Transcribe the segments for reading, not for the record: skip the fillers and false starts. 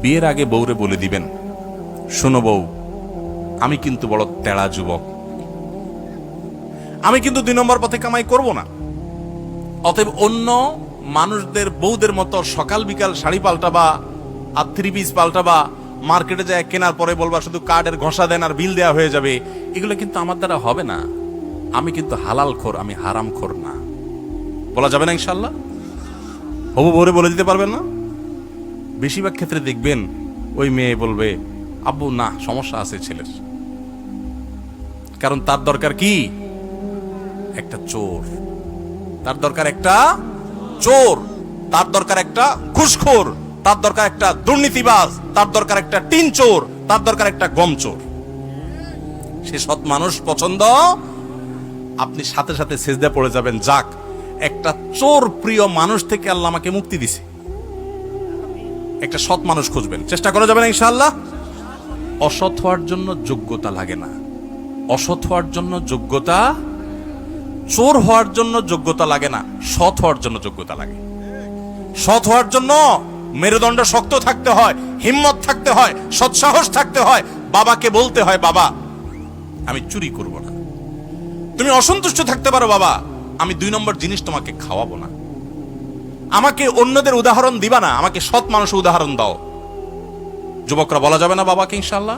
বিয়ের আগে বউরে বলে দিবেন, শোনো বউ, আমি কিন্তু বড় তেড়া যুবক, আমি কিন্তু 2 নম্বর পথে কামাই করব না। অতএব অন্য মানুষদের বউদের মতো সকাল বিকাল শাড়ি পাল্টাবা আর 3 পিস পাল্টাবা, মার্কেটে যায় কেনার পরে বলবা শুধু কার্ডের ঘষা দেন আর বিল দেওয়া হয়ে যাবে, এগুলো কিন্তু আমার দ্বারা হবে না। আমি কিন্তু হালাল খোর, আমি হারাম খোর না। বলা যাবে না ইনশাল্লাহ? হবু বউরে বলে দিতে পারবেন না? বেশিরভাগ ক্ষেত্রে দেখবেন ওই মেয়ে বলবে, আব্বু না, সমস্যা আছে ছেলের, কারণ তার দরকার কি? একটা চোর। তার দরকার একটা চোর, তার দরকার একটা ঘুষখোর, তার দরকার একটা দুর্নীতিবাজ, তার দরকার একটা টিন চোর, তার দরকার একটা গম চোর। সে সৎ মানুষ পছন্দ, আপনি সাথে সাথে সেজদা পড়ে যাবেন, যাক একটা চোর প্রিয় মানুষ থেকে আল্লাহ আমাকে মুক্তি দিছে। একটা সৎ মানুষ খুঁজবেন, চেষ্টা করা যাবে না ইনশাআল্লাহ। অসৎ হওয়ার জন্য যোগ্যতা লাগে না, অসৎ হওয়ার জন্য যোগ্যতা, চোর হওয়ার জন্য যোগ্যতা লাগে না, সৎ হওয়ার জন্য যোগ্যতা লাগে। সৎ হওয়ার জন্য মেরুদণ্ড শক্ত থাকতে হয়, হিম্মত থাকতে হয়, সৎসাহস থাকতে হয়। বাবাকে বলতে হয়, বাবা আমি চুরি করব না। তুমি অসন্তুষ্ট থাকতে পারো, বাবা আমি 2 নম্বর জিনিস তোমাকে খাওয়াবো না। আমাকে অন্যদের উদাহরণ দিবা না, আমাকে সৎ মানুষের উদাহরণ দাও। যুবকরা বলা যাবে না বাবাকে ইনশাআল্লাহ?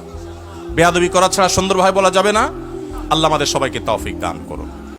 বেয়াদবি করা ছাড়া সুন্দরভাবে বলা যাবে না। আল্লাহ আমাদের সবাইকে তৌফিক দান করুন।